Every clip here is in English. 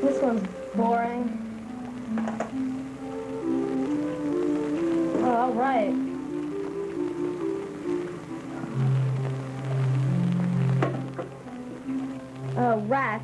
This one's boring. Oh, all right. Rats.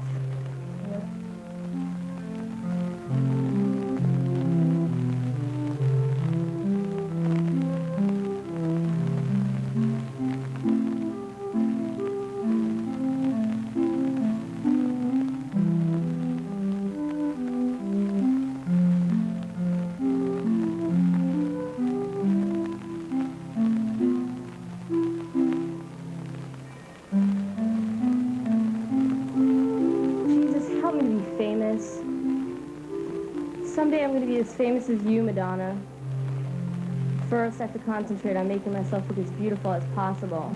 Someday I'm going to be as famous as you, Madonna. First, I have to concentrate on making myself look as beautiful as possible.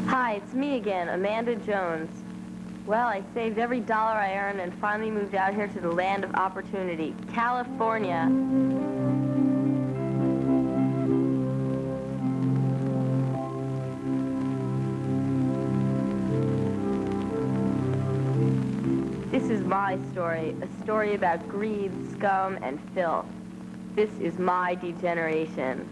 Hi, it's me again, Amanda Jones. Well, I saved every dollar I earned and finally moved out here to the land of opportunity, California. This is my story, a story about greed, scum, and filth. This is my degeneration.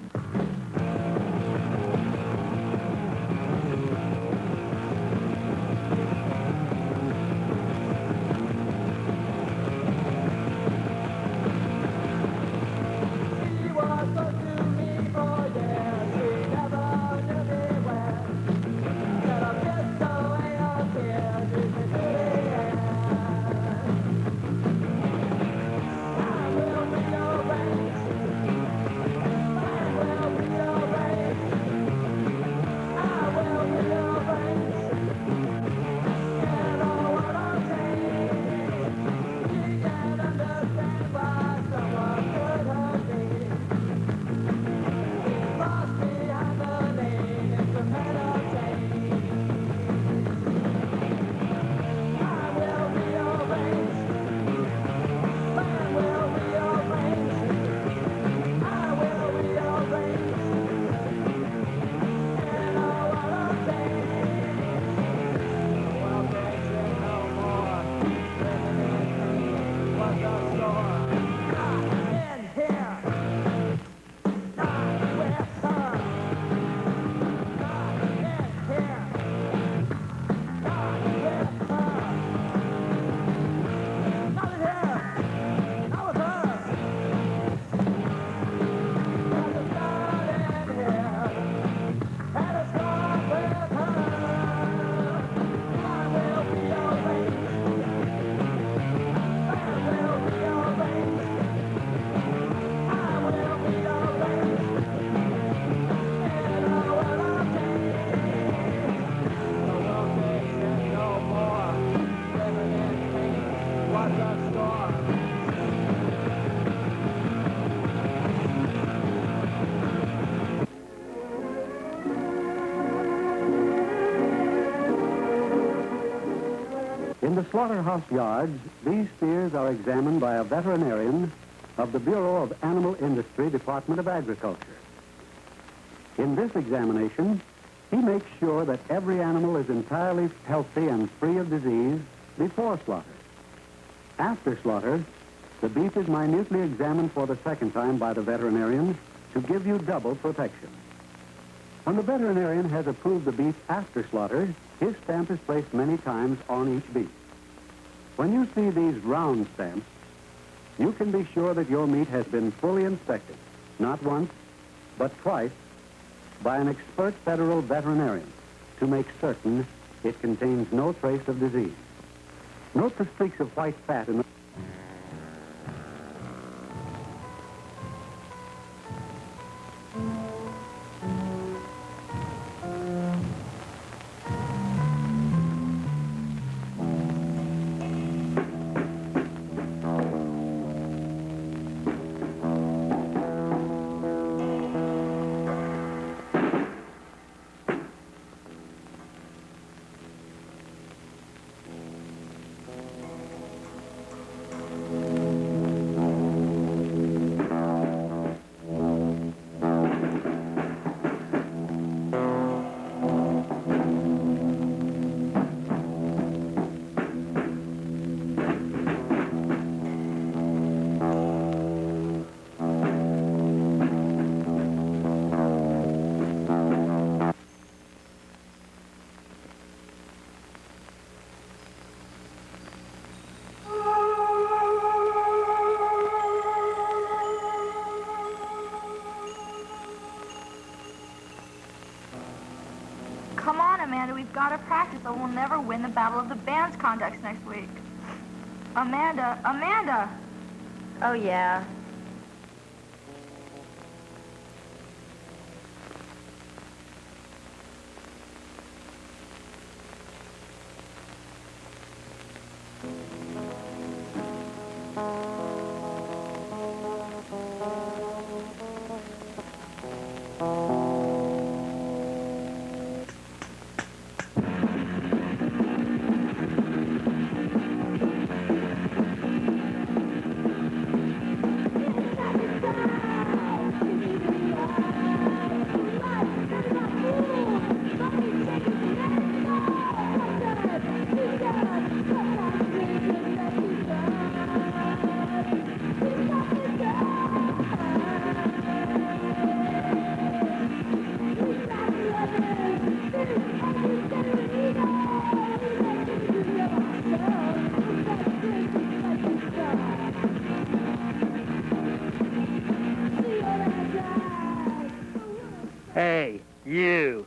In the slaughterhouse yards, these steers are examined by a veterinarian of the Bureau of Animal Industry, Department of Agriculture. In this examination, he makes sure that every animal is entirely healthy and free of disease before slaughter. After slaughter, the beef is minutely examined for the second time by the veterinarian to give you double protection. When the veterinarian has approved the beef after slaughter, his stamp is placed many times on each beef. When you see these round stamps, you can be sure that your meat has been fully inspected, not once, but twice, by an expert federal veterinarian to make certain it contains no trace of disease. Note the streaks of white fat in the... Amanda, we've got to practice or we'll never win the Battle of the Bands contest next week. Amanda! Oh, yeah. Hey, you.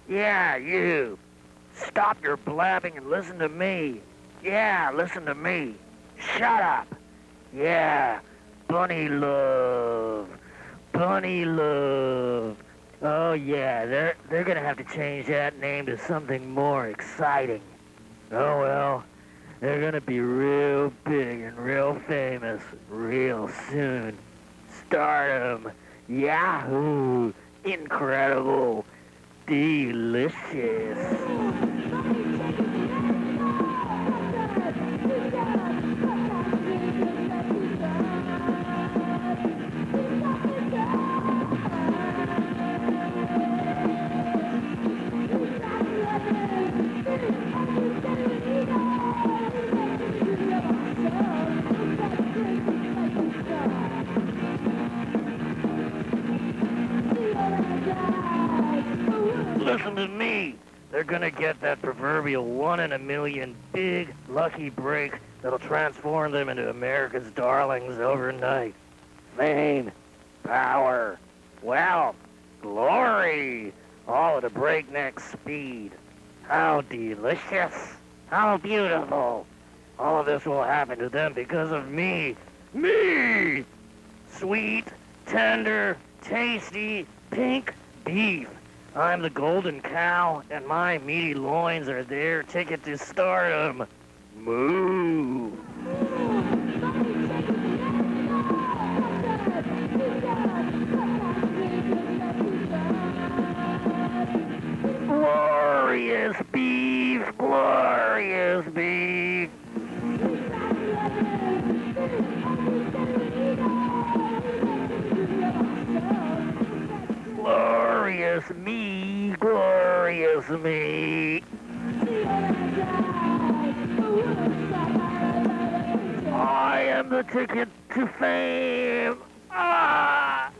Yeah, you. Stop your blabbing and listen to me. Yeah, listen to me. Shut up. Yeah, Bunny Love. Bunny Love. Oh, yeah, they're gonna have to change that name to something more exciting. Oh, well, they're gonna be real big and real famous real soon. Stardom. Yahoo! Incredible. Delicious. Listen to me. They're gonna get that proverbial 1 in a million big, lucky break that'll transform them into America's darlings overnight. Fame, power, wealth, glory, all at a breakneck speed. How delicious. How beautiful. All of this will happen to them because of me. Me! Sweet, tender, tasty, pink beef. I'm the golden cow, and my meaty loins are their ticket to stardom. Moo! Glorious beef! Glorious beef! Glorious me, glorious me. I am the ticket to fame. Ah!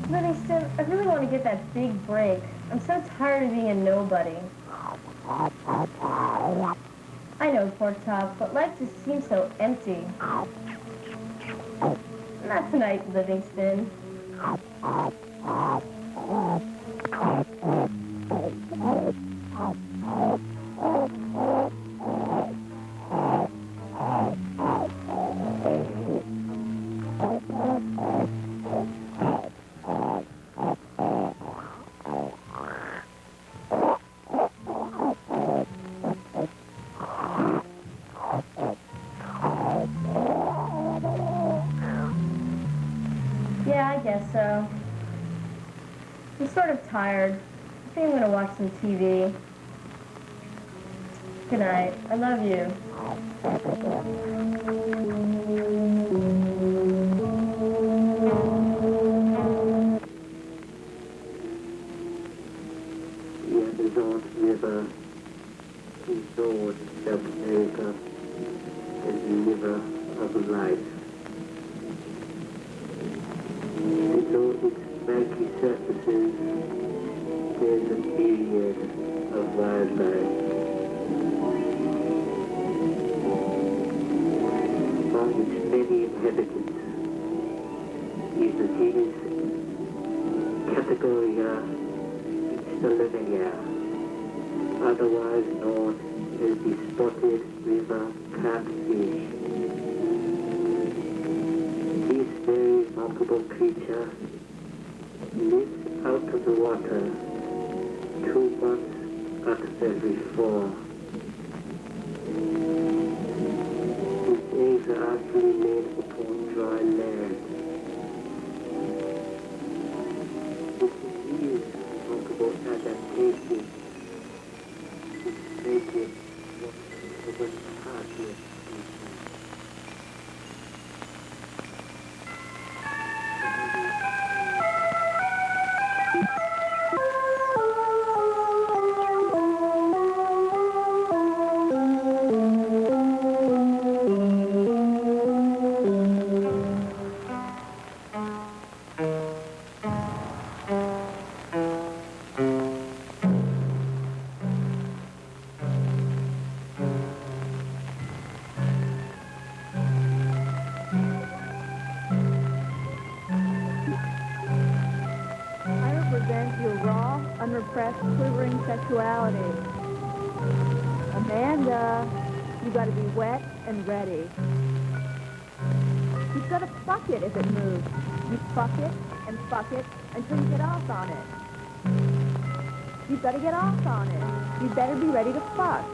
Livingston, I really want to get that big break. I'm so tired of being a nobody. I know, Pork Chop, but life just seems so empty. Not tonight, Livingston. Yeah, I guess so. I'm sort of tired. I think I'm gonna watch some TV. Good night. I love you. The Amazon River is known in South America as the river of life. Below its milky surfaces, there's a myriad of wildlife. Among its many inhabitants is the genus Categoria Installenia, otherwise known as the spotted river crabfish. This very remarkable creature lives out of the water 2 months out of every 4. Its eggs are actually laid upon dry land. This is remarkable adaptation which make it one of the hardiest species. Unrepressed, quivering sexuality. Amanda, you gotta be wet and ready. You've gotta fuck it if it moves. You fuck it until you get off on it. You've gotta get off on it. You better be ready to fuck.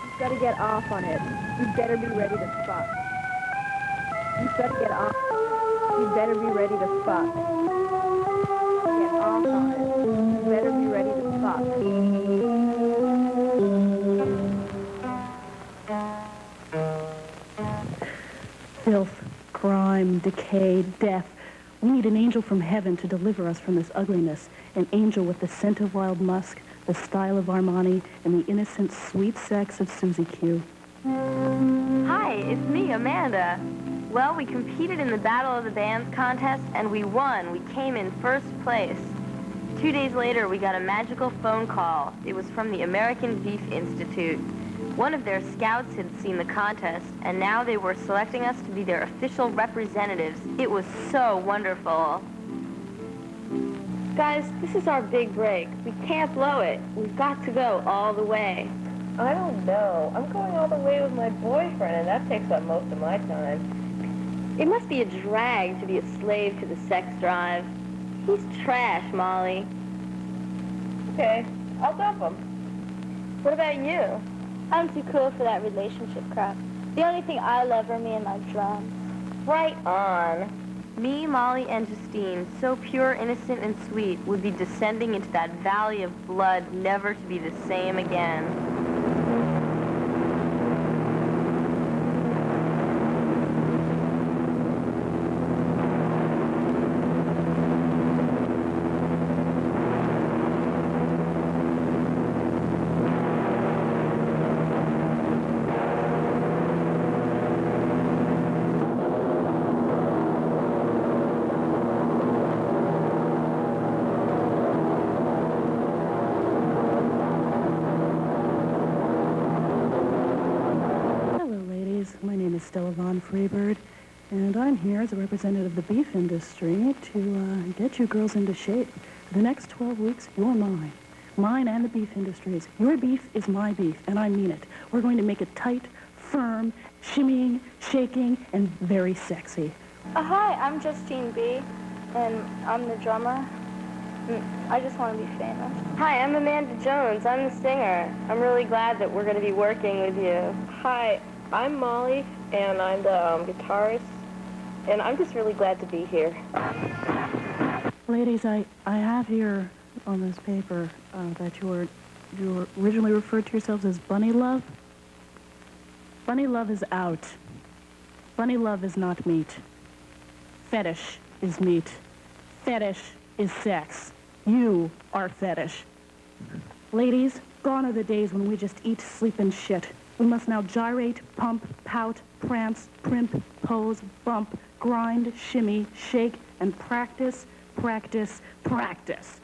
You've gotta get off on it. You better be ready to fuck. You've gotta get off. You better be ready to fuck. Off on it. You better be ready to fuck. Filth, crime, decay, death. We need an angel from heaven to deliver us from this ugliness. An angel with the scent of wild musk, the style of Armani, and the innocent, sweet sex of Susie Q. Hi, it's me, Amanda. Well, we competed in the Battle of the Bands contest, and we won. We came in first place. 2 days later, we got a magical phone call. It was from the American Beef Institute. One of their scouts had seen the contest, and now they were selecting us to be their official representatives. It was so wonderful. Guys, this is our big break. We can't blow it. We've got to go all the way. I don't know. I'm going all the way with my boyfriend, and that takes up most of my time. It must be a drag to be a slave to the sex drive. He's trash, Molly. Okay, I'll dump him. What about you? I'm too cool for that relationship crap. The only thing I love are me and my drums. Right on. Me, Molly, and Justine, so pure, innocent, and sweet, would be descending into that valley of blood, never to be the same again. My name is Stella Von Freebird, And I'm here as a representative of the beef industry to get you girls into shape. For the next 12 weeks, you're mine. Mine and the beef industry's. Your beef is my beef, and I mean it. We're going to make it tight, firm, shimmying, shaking, and very sexy. Hi, I'm Justine B, and I'm the drummer. I just want to be famous. Hi, I'm Amanda Jones. I'm the singer. I'm really glad that we're going to be working with you. Hi, I'm Molly, and I'm the guitarist, and I'm just really glad to be here. Ladies, I have here on this paper that you originally referred to yourselves as Bunny Love. Bunny Love is out. Bunny Love is not meat. Fetish is meat. Fetish is sex. You are fetish. Ladies, gone are the days when we just eat, sleep, and shit. We must now gyrate, pump, pout, prance, primp, pose, bump, grind, shimmy, shake, and practice, practice, practice.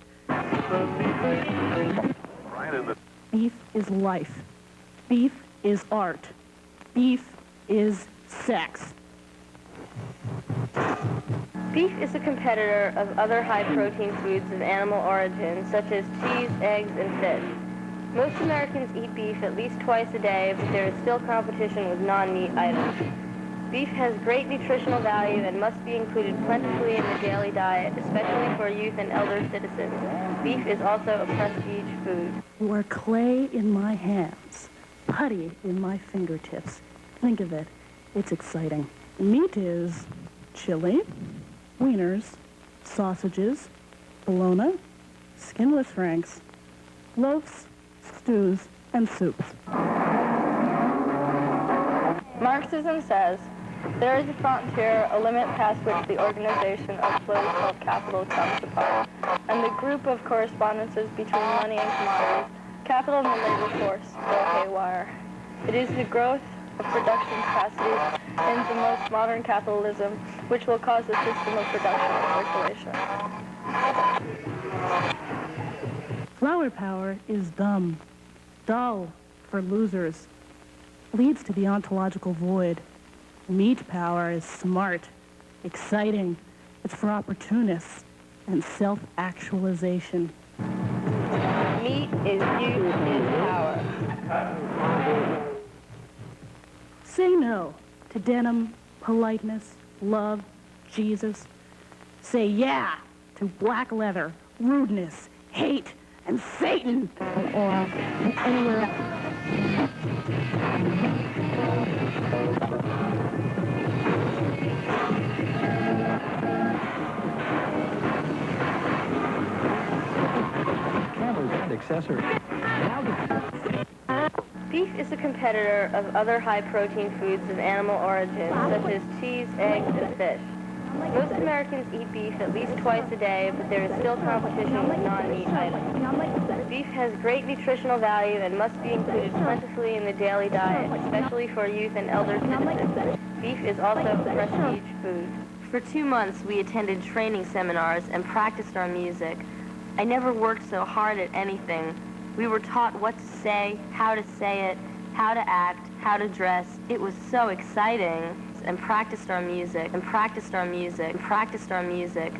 Beef is life. Beef is art. Beef is sex. Beef is a competitor of other high-protein foods of animal origin, such as cheese, eggs, and fish. Most Americans eat beef at least twice a day, but there is still competition with non-meat items. Beef has great nutritional value and must be included plentifully in the daily diet, especially for youth and elder citizens. Beef is also a prestige food. You are clay in my hands, putty in my fingertips. Think of it. It's exciting. Meat is chili, wieners, sausages, bologna, skinless franks, loaves, stews, and soups. Marxism says, there is a frontier, a limit past which the organization of what is called capital comes apart, and the group of correspondences between money and commodities, capital and the labor force, go haywire. It is the growth of production capacity in the most modern capitalism which will cause a system of production and circulation. Flower power is dumb, dull for losers, leads to the ontological void. Meat power is smart, exciting. It's for opportunists and self-actualization. Meat is youth is power. Say no to denim, politeness, love, Jesus. Say yeah to black leather, rudeness, hate, and Satan, or anywhere else. Accessory. Beef is a competitor of other high-protein foods of animal origin, such as cheese, eggs, and fish. Most Americans eat beef at least twice a day, but there is still competition with non-meat items. Beef has great nutritional value and must be included plentifully in the daily diet, especially for youth and elder citizens. Beef is also a prestige food. For 2 months, we attended training seminars and practiced our music. I never worked so hard at anything. We were taught what to say, how to say it, how to act, how to dress. It was so exciting. And practiced our music, and practiced our music, and practiced our music.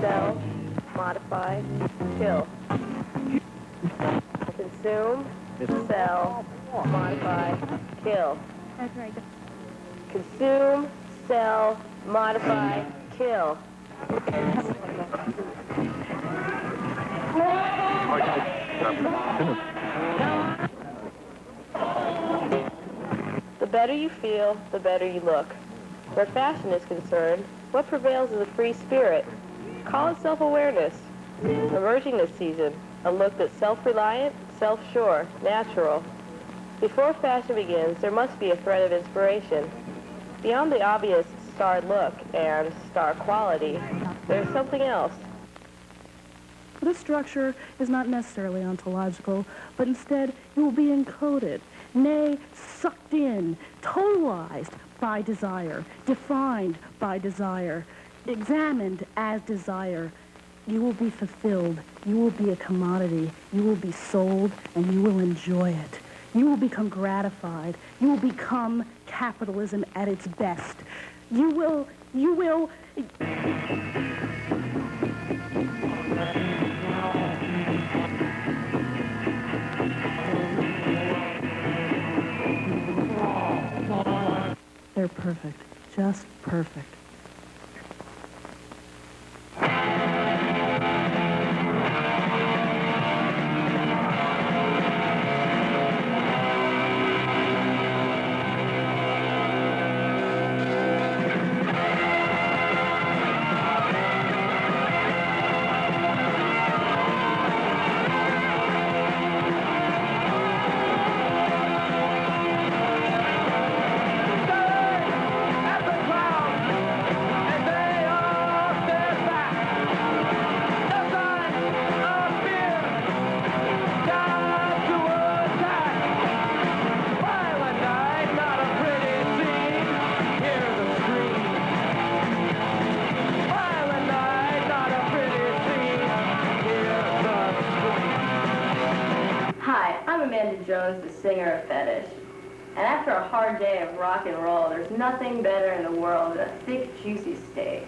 sell, modify, kill. Consume, sell, modify, kill. That's right. Consume, sell, modify, kill. The better you feel, the better you look. Where fashion is concerned, what prevails is a free spirit. Call it self-awareness. Emerging this season, a look that's self-reliant, self-sure, natural. Before fashion begins, there must be a thread of inspiration. Beyond the obvious star look and star quality, there's something else. This structure is not necessarily ontological, but instead it will be encoded, nay, sucked in, totalized by desire, defined by desire, examined as desire. You will be fulfilled. You will be a commodity. You will be sold, and you will enjoy it. You will become gratified. You will become capitalism at its best. You will... They're perfect. Just perfect. The singer of Fetish. And after a hard day of rock and roll, there's nothing better in the world than a thick, juicy steak.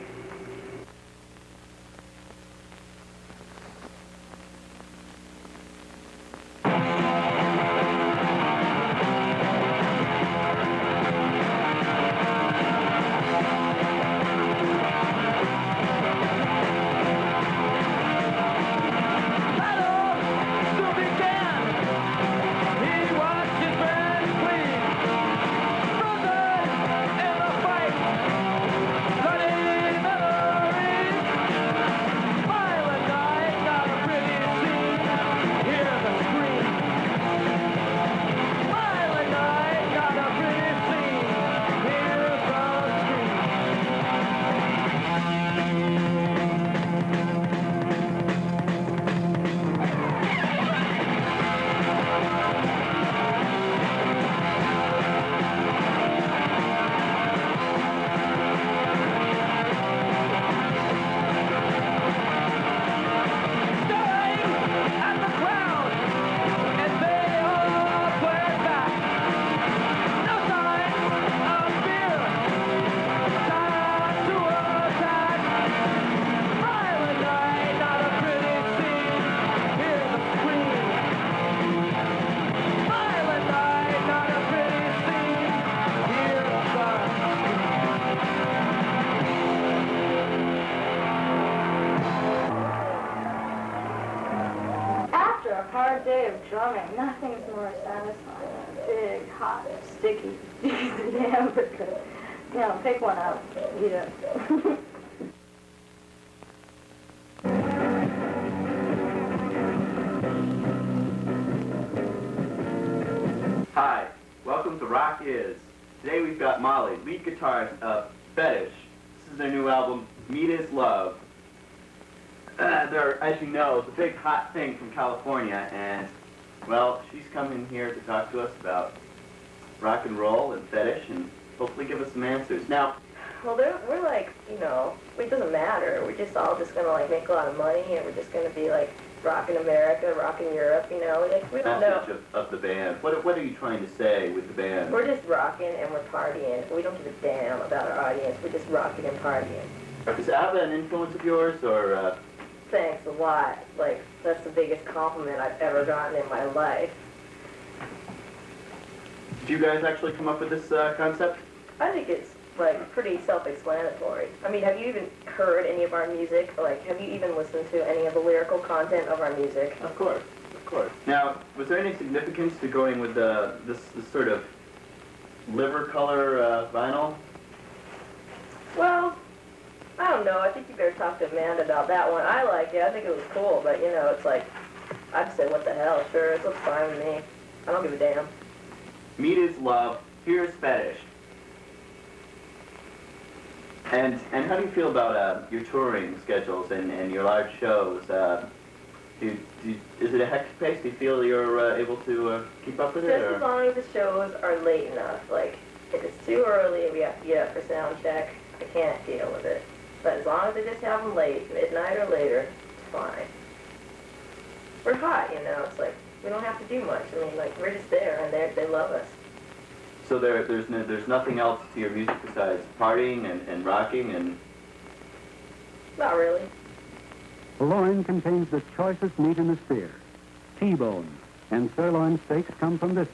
Drumming, nothing's more satisfying than a big, hot, sticky piece of hamburger. You know, pick one up, eat it. Hi, welcome to Rock Is. Today we've got Molly, lead guitarist of Fetish. This is their new album, Meat is Love. They're, as you know, the big hot thing from California, and well, she's coming here to talk to us about rock and roll and fetish and hopefully give us some answers. Now, Well, we're like, you know, it doesn't matter. We're just all just going to, like, make a lot of money, and we're just going to be, like, rocking America, rocking Europe, you know. Like, we don't know. Message of the band. What are you trying to say with the band? We're just rocking and we're partying. We don't give a damn about our audience. We're just rocking and partying. Is ABBA an influence of yours, or? Thanks a lot. Like, that's the biggest compliment I've ever gotten in my life. Did you guys actually come up with this concept? I think it's, like, pretty self-explanatory. I mean, have you even heard any of our music? Like, have you even listened to any of the lyrical content of our music? Of course, of course. Now, was there any significance to going with this sort of liver color vinyl? Well, I don't know. I think you better talk to Amanda about that one. I like it. I think it was cool, but, you know, it's like, I'd say, what the hell? Sure, it looks fine with me. I don't give a damn. Meat is love, here's fetish. And how do you feel about your touring schedules and your live shows? Is it a hectic pace? Do you feel you're able to keep up with it? Just as long as the shows are late enough. Like, if it's too early and we have to get up for sound check, I can't deal with it. But as long as they just have them late, midnight or later, it's fine. We're hot, you know. It's like, we don't have to do much. I mean, like, we're just there, and they love us. So there's nothing else to your music besides partying and rocking and... Not really. The loin contains the choicest meat in the sphere. T-bone and sirloin steaks come from this.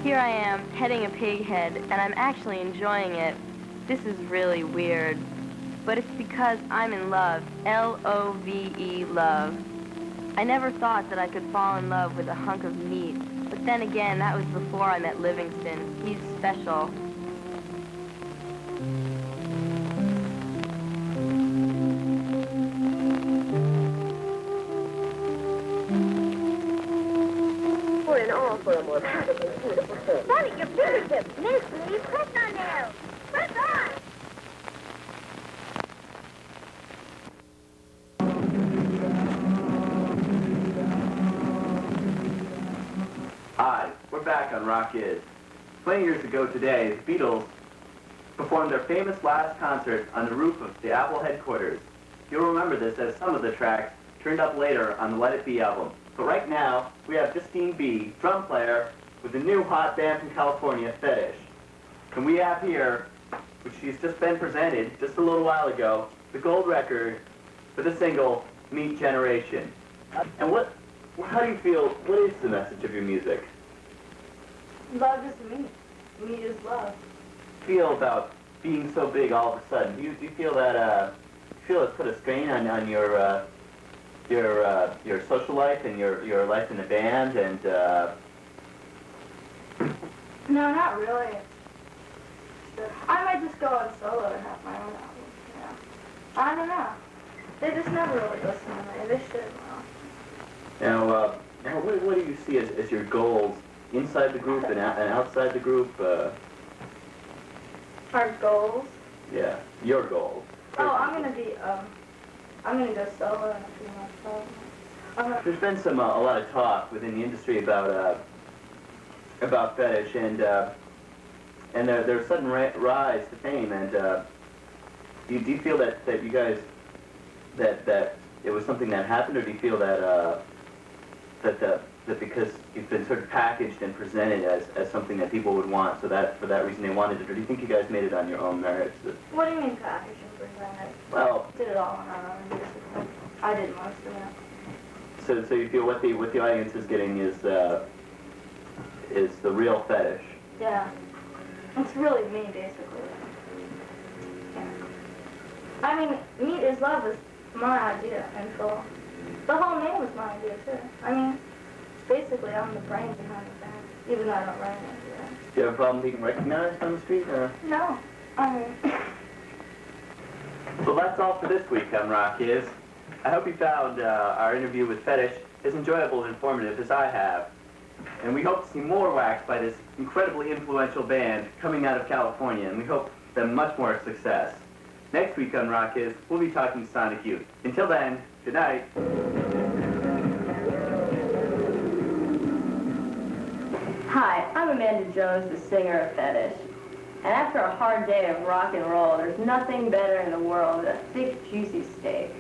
Here I am, petting a pig head, and I'm actually enjoying it. This is really weird. But it's because I'm in love. L-O-V-E, love. I never thought that I could fall in love with a hunk of meat. But then again, that was before I met Livingston. He's special. We're in all for a more beautiful. Sonny, your fingertips. Miss me. Press on there. Press on. Hi, we're back on Rock Is. 20 years ago today, the Beatles performed their famous last concert on the roof of the Apple headquarters. You'll remember this as some of the tracks turned up later on the Let It Be album. But right now, we have Justine B., drum player, with the new hot band from California, Fetish. And we have here, which she's just been presented just a little while ago, the gold record for the single, Degeneration. And how do you feel, what is the message of your music? Love is me. Me is love. Feel about being so big all of a sudden? Do you feel that, it's put a strain on your social life and your life in the band and, No, not really. I might just go on solo and have my own album. Yeah. I don't know. They just never really listen to me. They should. Well. Now what do you see as your goals inside the group and outside the group? Our goals. Yeah, your goals. Oh, I'm gonna go solo in a few months. There's been a lot of talk within the industry about Fetish and their sudden rise to fame, and Do you feel that you guys that it was something that happened, or do you feel that that because you've been sort of packaged and presented as something that people would want, so that for that reason they wanted it, or do you think you guys made it on your own merits? What do you mean packaged and presented? Well, Did it all on our own, basically. I did most of it. so you feel what the audience is getting is the real fetish. Yeah. It's really me, basically. Yeah. I mean, Meat is Love was my idea in full. The whole name was my idea, too. I mean, basically, I'm the brain behind the band, even though I don't write it. Yeah. Do you have a problem being recognized on the street? Or? No. I mean... Well, that's all for this week on Rock Is. I hope you found our interview with Fetish as enjoyable and informative as I have. And we hope to see more Wax by this incredibly influential band coming out of California, and we hope them much more success. Next week on Rock Is, we'll be talking Sonic Youth. Until then, good night. Hi, I'm Amanda Jones, the singer of Fetish. And after a hard day of rock and roll, there's nothing better in the world than a thick, juicy steak.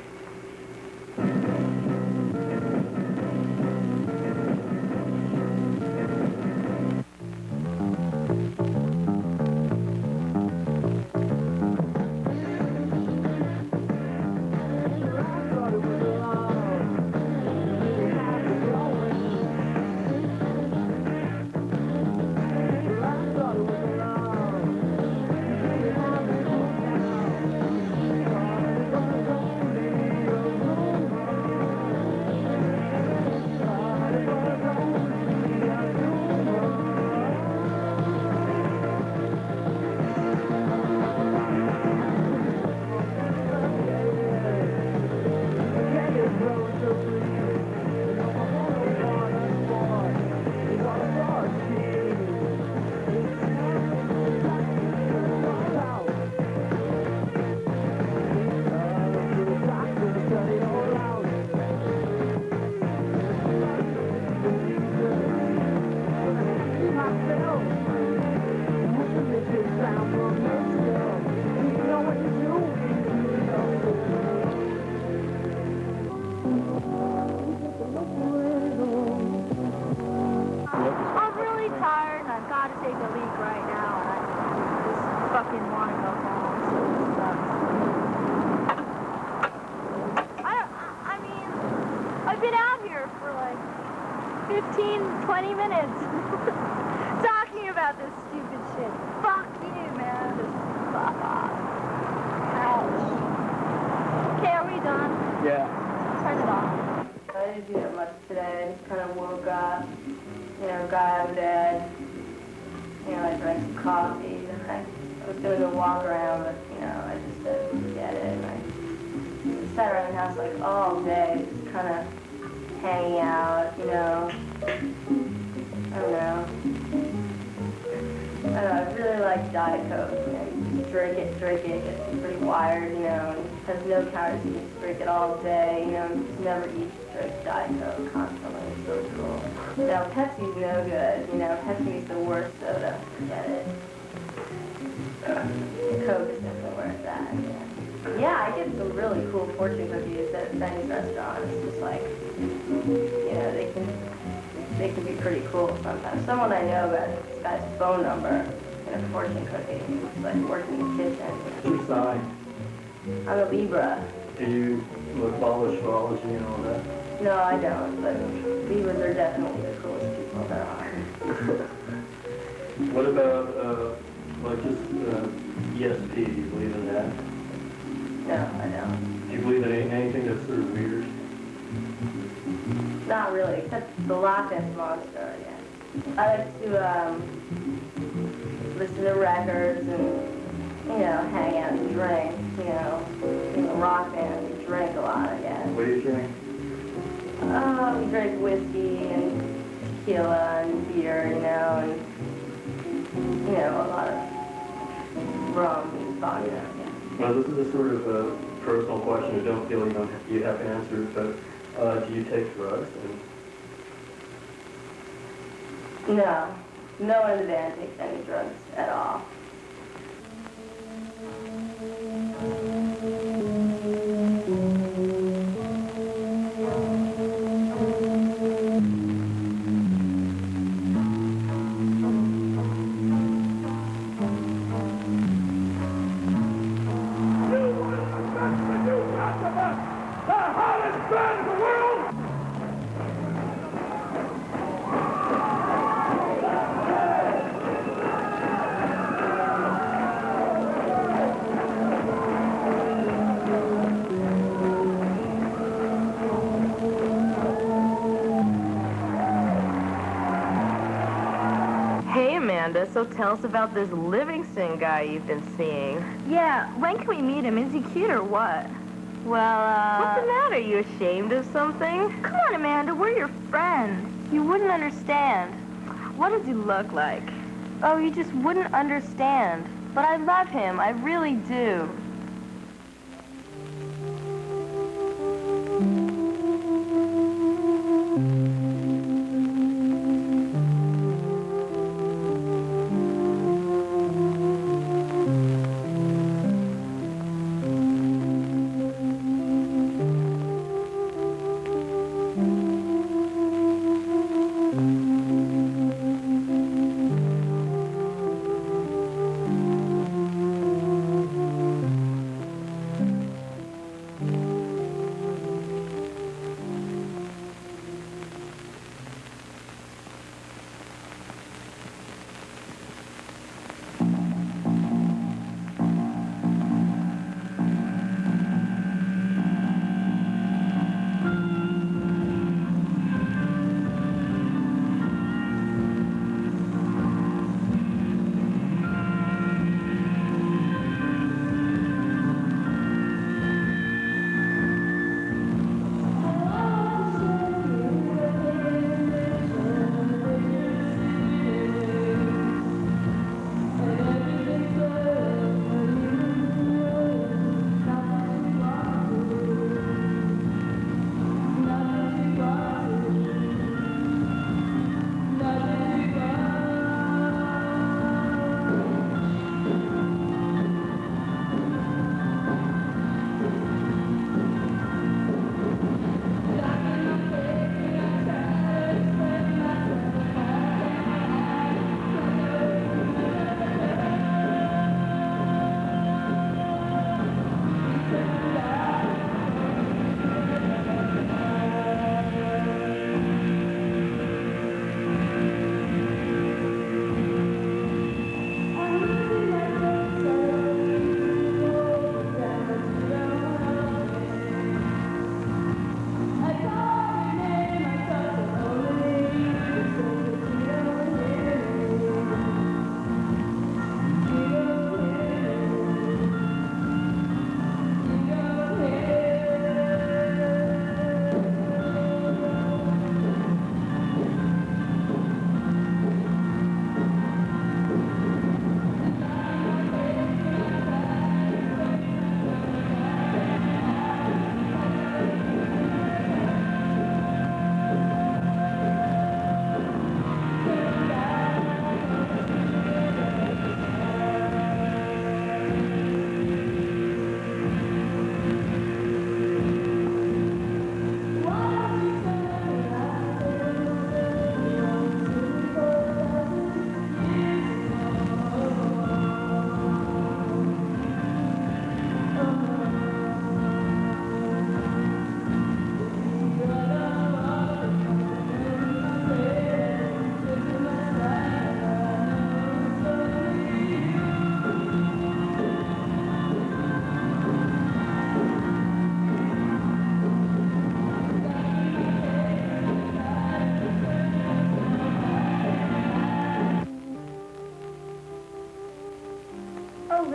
fucking want to go home, so it sucks. I mean, I've been out here for like 15, 20 minutes talking about this stupid shit. Fuck you, man. Just fuck off. Ouch. Okay, are we done? Yeah. Turn it off. I didn't do that much today. I just kind of woke up, got out of bed, I drank some coffee, and I was going to go walk around, but, I just said, forget it. And I sat around the house, like, all day, just kind of hanging out, I don't know. I really like Diet Coke, you just drink it, get pretty wired, and has no calories, you just drink it all day, just never eat, drink Diet Coke constantly, it's really cool. Pepsi's no good, Pepsi's the worst soda, forget it. Coke is definitely where it's at, yeah. I get some really cool fortune cookies at Benny's restaurant, it's just like, they can be pretty cool sometimes. Someone I know got this guy's phone number and a fortune cookie. He's like working in the kitchen. Which side? I'm a Libra. Do you follow astrology and all that? No, I don't, but Libras are definitely the coolest people there are. What about, ESP? Do you believe in that? No, I don't. Do you believe in anything that's sort of weird? Not really, except the Loch Ness Monster, yeah. I like to, listen to records and, hang out and drink, in a rock band, we drink a lot, I guess. What do you drink? We drink whiskey and tequila and beer, and, a lot of rum and vodka, yeah. Well, this is a sort of a personal question. I don't feel you have to answer it, but do you take drugs? No. No one in the band takes any drugs at all. man in the world! Hey, Amanda, so tell us about this Livingston guy you've been seeing. Yeah, when can we meet him? Is he cute or what? Well, What's the matter? You ashamed of something? Come on, Amanda, we're your friends. you wouldn't understand. What does he look like? Oh, you just wouldn't understand. But I love him. I really do.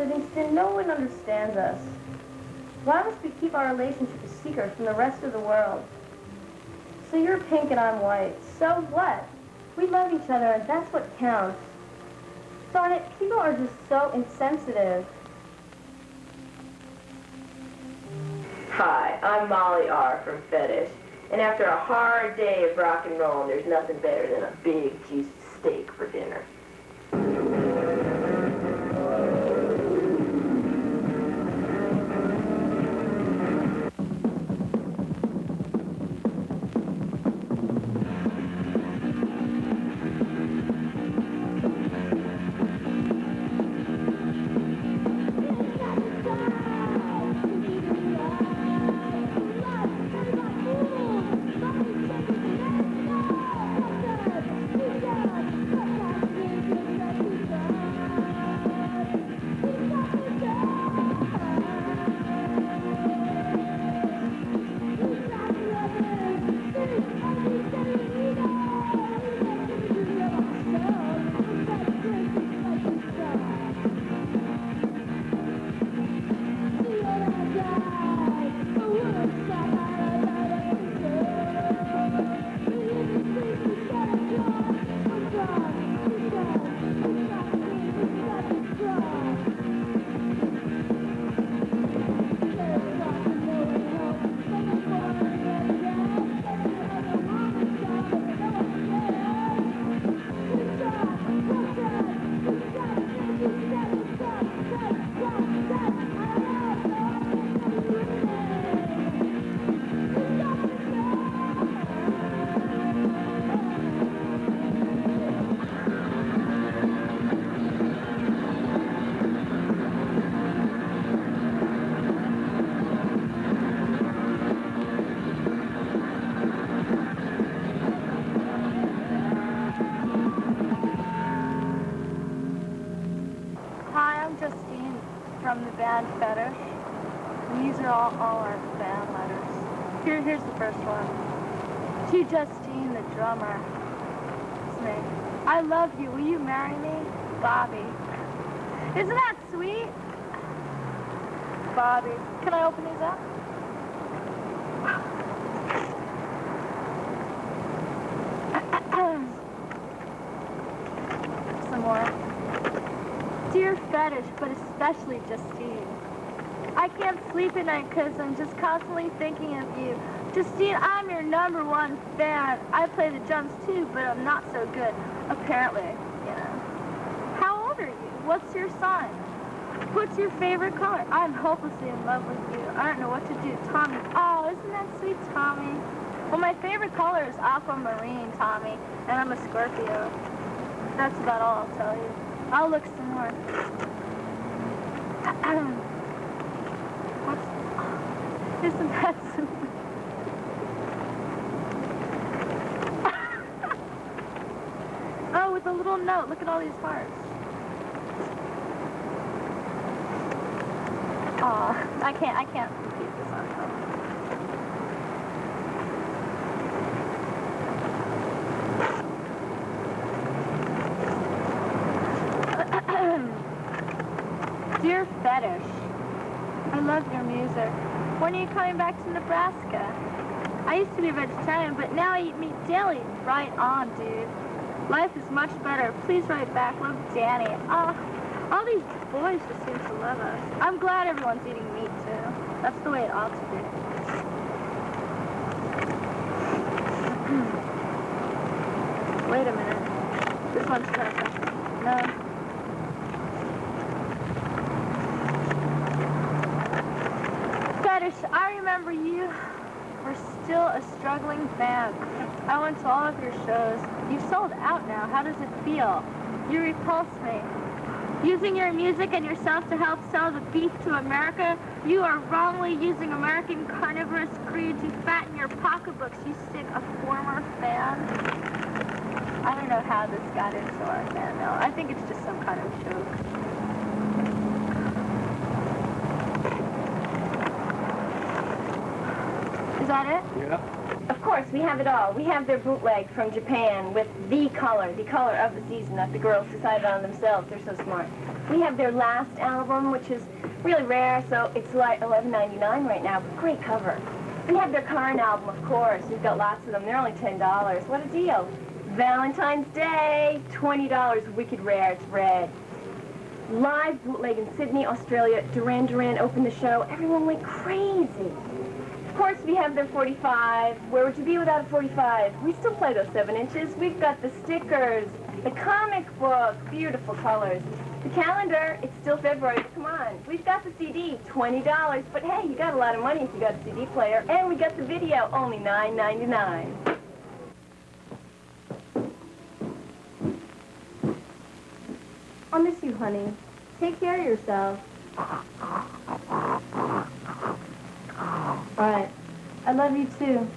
Livingston, no one understands us. Why must we keep our relationship a secret from the rest of the world? So you're pink and I'm white. So what? We love each other and that's what counts. Darn it, people are just so insensitive. Hi, I'm Molly R. from Fetish. And after a hard day of rock and roll, there's nothing better than a big, juicy steak for dinner. Here's the first one. To Justine, the drummer. It's me. I love you. Will you marry me? Bobby. Isn't that sweet? Bobby. Can I open these up? Some more. Dear Fetish, but especially Justine. I can't sleep at night because I'm just constantly thinking of you. Justine, I'm your #1 fan. I play the drums too, but I'm not so good. Apparently, you know. How old are you? What's your sign? What's your favorite color? I'm hopelessly in love with you. I don't know what to do. Tommy. Oh, isn't that sweet, Tommy? Well, my favorite color is aquamarine, Tommy, and I'm a Scorpio. That's about all I'll tell you. I'll look some more. Isn't that sweet? Oh, with a little note. Look at all these hearts. Aw, I can't repeat this on Dear Fetish, I love your music. When are you coming back to Nebraska? I used to be a vegetarian, but now I eat meat daily. Right on, dude. Life is much better. Please write back. Love, Danny. All these boys just seem to love us. I'm glad everyone's eating meat, too. That's the way it ought to be. Wait a minute. This one's perfect. No. Fetish, I remember you were still a struggling band. I went to all of your shows. You've sold out now. How does it feel? You repulse me. Using your music and yourself to help sell the beef to America, you are wrongly using American carnivorous greed to fatten your pocketbooks, you sick, a former fan. I don't know how this got into our fan mail. I think it's just some kind of joke. Is that it? Yeah. Of course, we have it all. We have their bootleg from Japan with the color of the season that the girls decided on themselves. They're so smart. We have their last album, which is really rare, so it's like $11.99 right now, but great cover. We have their current album, of course. We've got lots of them. They're only $10. What a deal. Valentine's Day, $20, wicked rare. It's red. Live bootleg in Sydney, Australia. Duran Duran opened the show. Everyone went crazy. Of course, we have their 45. Where would you be without a 45? We still play those 7 inches. We've got the stickers, the comic book, beautiful colors. The calendar, it's still February. Come on. We've got the CD, $20. But hey, you got a lot of money if you got a CD player. And we got the video, only $9.99. I'll miss you, honey. Take care of yourself. All right. I love you, too.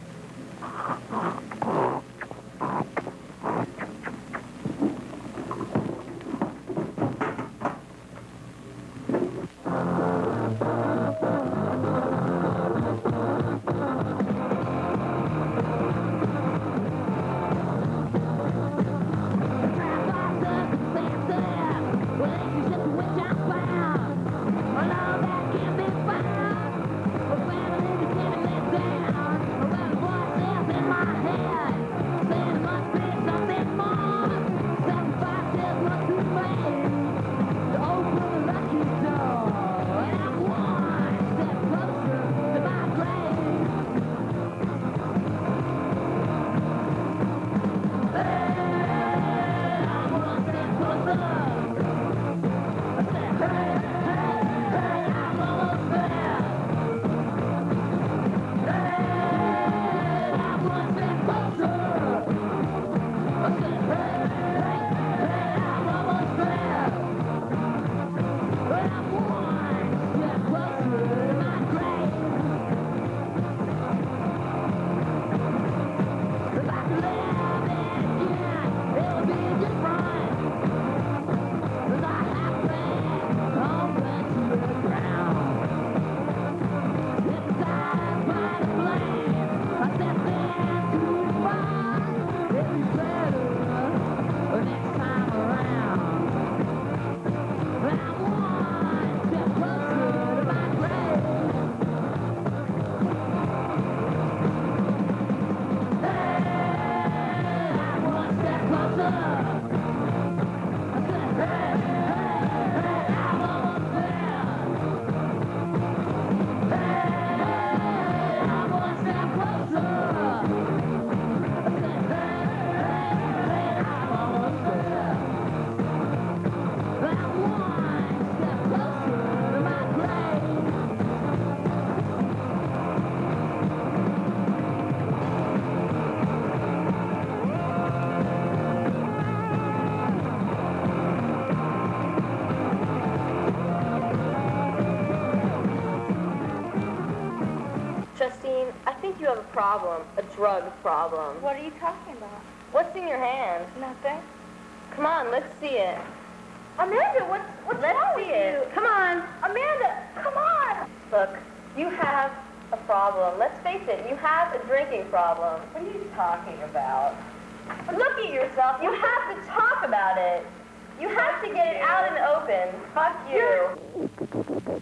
I think you have a problem, a drug problem. What are you talking about? What's in your hand? Nothing. Come on, let's see it. Amanda, what's Let's wrong see with it. you? Come on. Amanda, come on! Look, you have a problem. Let's face it, you have a drinking problem. What are you talking about? Look at yourself. You have to talk about it. You have to get it out in the open. Fuck you.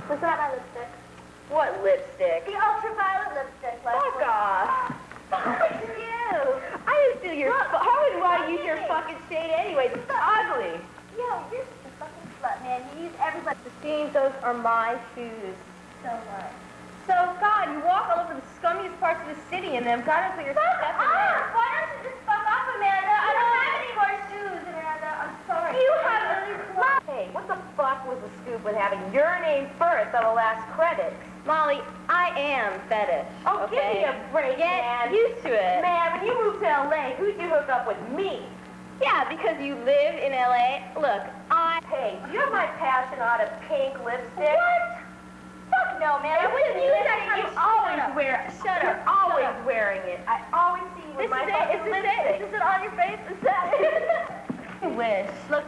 Was that my lipstick? What lipstick? The ultraviolet lipstick. Fuck off. Fuck you! I didn't steal your... How would I use your fucking shade anyway? It's ugly. Yo, you're just a fucking slut, man. You use everybody. Christine, those are my shoes. So what? So, God, you walk all over the scummiest parts of the city in them. God knows what you're Fuck stepping off! Why don't you just fuck off, Amanda? I don't have any more shoes, Amanda. I'm sorry. You have really slow. Hey, what the fuck was the scoop with having your name first on the last credit? Molly, I am fetish. Oh, Okay. give me a break, man. Get used to it. Man, when you moved to L.A., who'd you hook up with? Me. Yeah, because you live in L.A. Look, Hey, do you have my passion on a pink lipstick? What? Fuck no, man. I wouldn't use that kind You of always shit. wear it. Shut You're up. always Shut up. wearing it. I always see you with This my is it. fucking Is this lipstick. it? Is this it on your face? Is that it? I wish. Look,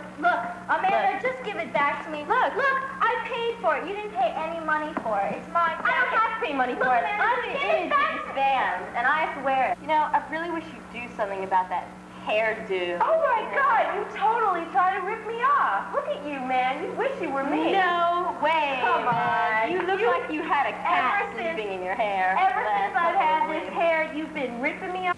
Amanda, just give it back to me. Look, I paid for it. You didn't pay any money for it. It's mine. I don't have to pay money for it. Amanda, I'm the give it image of back this to me. band, and I have to wear it. You know, I really wish you'd do something about that hairdo. Oh my God, you totally trying to rip me off. Look at you, man. You wish you were me. no way. Come on. You look like you had a cat Ever since- sleeping in your hair. Ever the since last I've couple had of this weeks. hair, you've been ripping me off.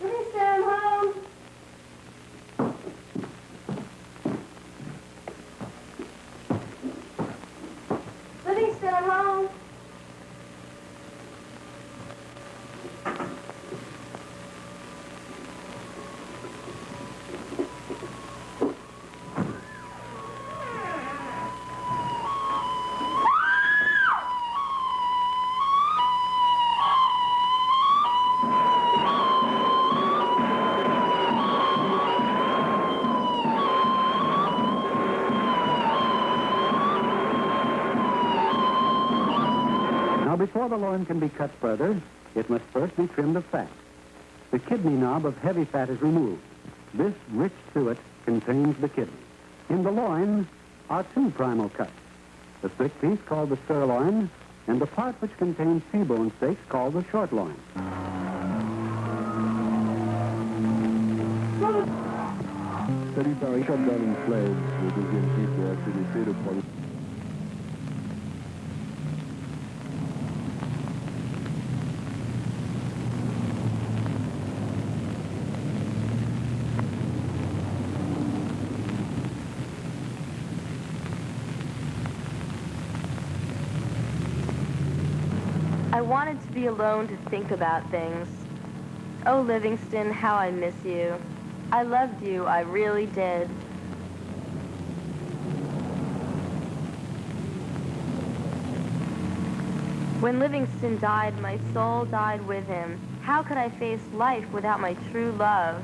Livingston, home. Livingston, I'm home. before the loin can be cut further, it must first be trimmed of fat. The kidney knob of heavy fat is removed. This rich suet contains the kidney. In the loin are two primal cuts, the thick piece called the sirloin, and the part which contains T-bone steaks called the short loin. Salutations down in flames, le deuxième type est assez l'effet de prendre. I wanted to be alone to think about things. Oh, Livingston, how I miss you. I loved you, I really did. When Livingston died, my soul died with him. How could I face life without my true love?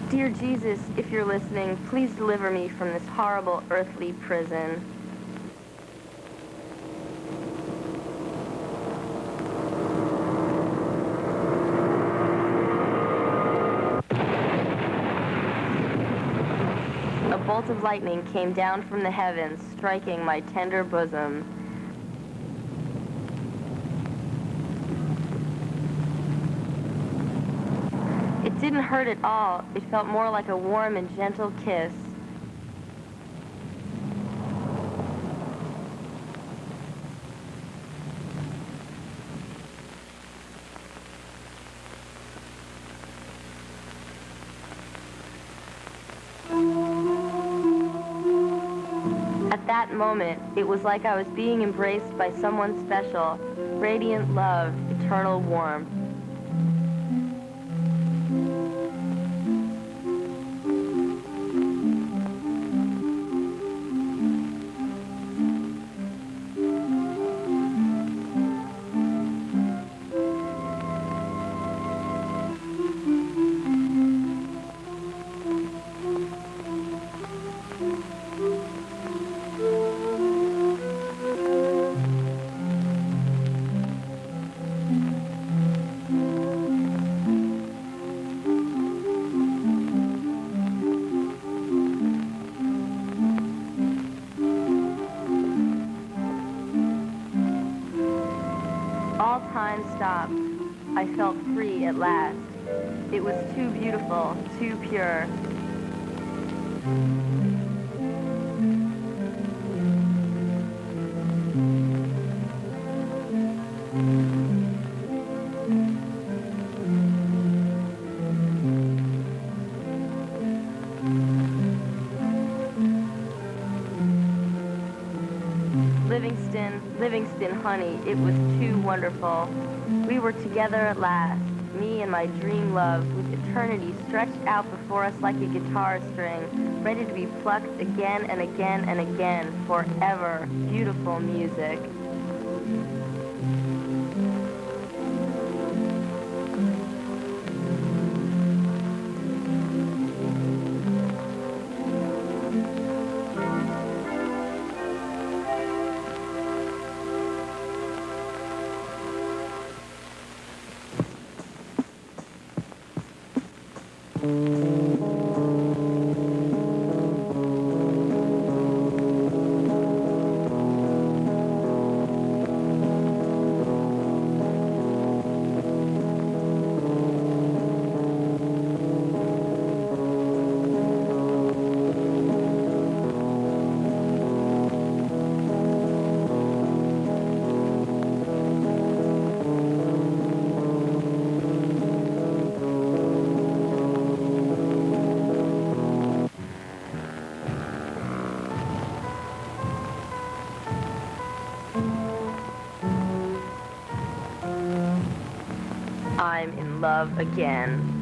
Dear Jesus, if you're listening, please deliver me from this horrible earthly prison. A bolt of lightning came down from the heavens, striking my tender bosom. It didn't hurt at all. It felt more like a warm and gentle kiss. At that moment, it was like I was being embraced by someone special, radiant love, eternal warmth. All time stopped. I felt free at last. It was too beautiful, too pure. Livingston, honey, it was too wonderful. We were together at last, me and my dream love, with eternity stretched out before us like a guitar string, ready to be plucked again and again and again, forever. Beautiful music. I'm in love again.